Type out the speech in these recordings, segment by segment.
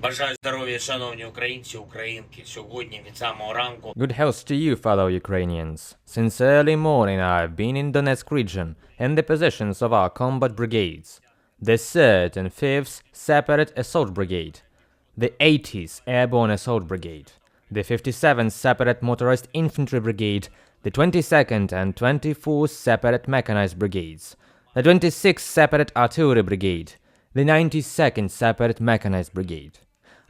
Бажаю здоров'я, шановні українці, українки. Сьогодні від самого ранку. Good health to you, fellow Ukrainians. Since early morning I've been in Donetsk region, in the positions of our combat brigades. The 3rd and 5th Separate Assault Brigade, the 80th Airborne Assault Brigade, the 57th Separate Motorized Infantry Brigade, the 22nd and 24th Separate Mechanized Brigades, the 26th Separate Artillery Brigade, the 92nd Separate Mechanized Brigade.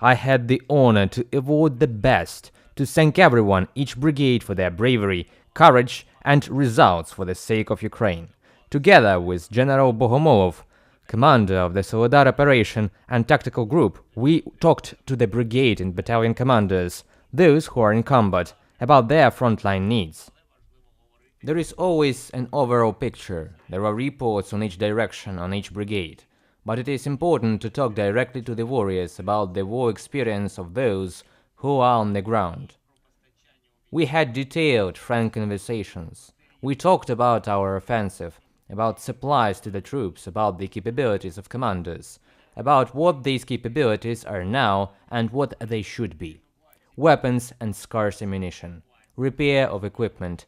I had the honor to award the best, to thank everyone, each brigade for their bravery, courage and results for the sake of Ukraine. Together with General Bohomolov, commander of the Solidar Operation and Tactical Group, we talked to the brigade and battalion commanders, those who are in combat, about their frontline needs. There is always an overall picture, there are reports on each direction, on each brigade. But it is important to talk directly to the warriors about the war experience of those who are on the ground. We had detailed, frank conversations. We talked about our offensive, about supplies to the troops, about the capabilities of commanders, about what these capabilities are now and what they should be. Weapons and scarce ammunition, repair of equipment.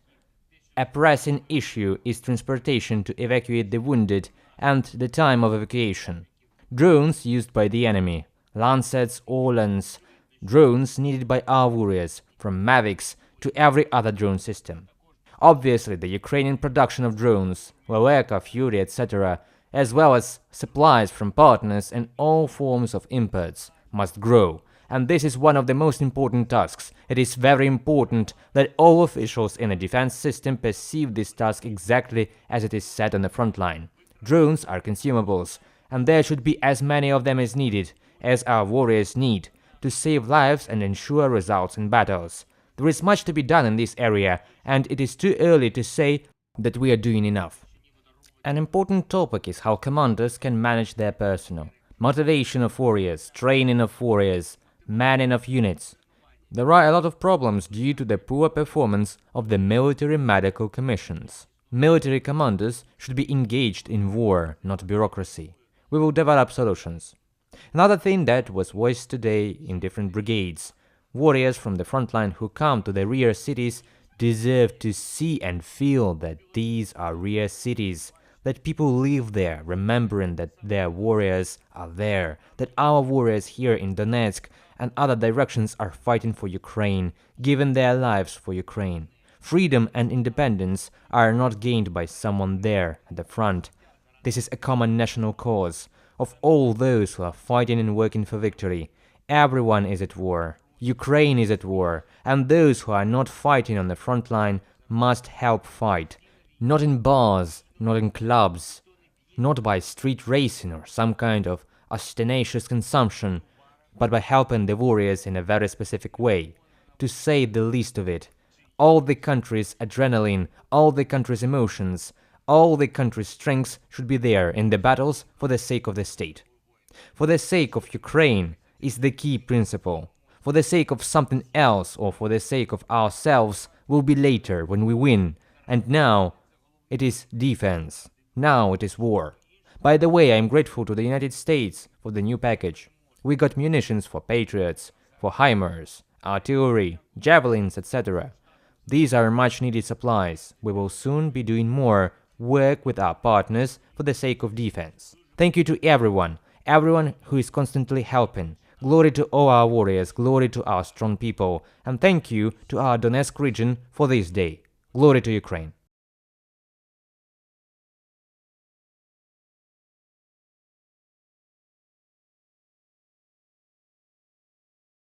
A pressing issue is transportation to evacuate the wounded and the time of evacuation. Drones used by the enemy, Lancets or Lens, drones needed by our warriors, from Mavics to every other drone system. Obviously, the Ukrainian production of drones, Leleka, Fury, etc., as well as supplies from partners and all forms of imports, must grow. And this is one of the most important tasks. It is very important that all officials in the defense system perceive this task exactly as it is set on the front line. Drones are consumables, and there should be as many of them as needed, as our warriors need, to save lives and ensure results in battles. There is much to be done in this area, and it is too early to say that we are doing enough. An important topic is how commanders can manage their personnel, motivation of warriors, training of warriors, manning of units. There are a lot of problems due to the poor performance of the military medical commissions. Military commanders should be engaged in war, not bureaucracy. We will develop solutions. Another thing that was voiced today in different brigades, warriors from the front line who come to the rear cities deserve to see and feel that these are rear cities, that people live there, remembering that their warriors are there, that our warriors here in Donetsk and other directions are fighting for Ukraine, giving their lives for Ukraine. Freedom and independence are not gained by someone there at the front. This is a common national cause of all those who are fighting and working for victory. Everyone is at war. Ukraine is at war, and those who are not fighting on the front line must help fight. Not in bars, not in clubs, not by street racing or some kind of ostentatious consumption, but by helping the warriors in a very specific way. To say the least of it, all the country's adrenaline, all the country's emotions, all the country's strengths should be there in the battles for the sake of the state. For the sake of Ukraine is the key principle. For the sake of something else or for the sake of ourselves will be later when we win. And now it is defense. Now it is war. By the way, I am grateful to the United States for the new package. We got munitions for Patriots, for HIMARS, artillery, javelins, etc. These are much needed supplies. We will soon be doing more work with our partners for the sake of defense. Thank you to everyone who is constantly helping. Glory to all our warriors, glory to our strong people, and thank you to our Donetsk region for this day. Glory to Ukraine.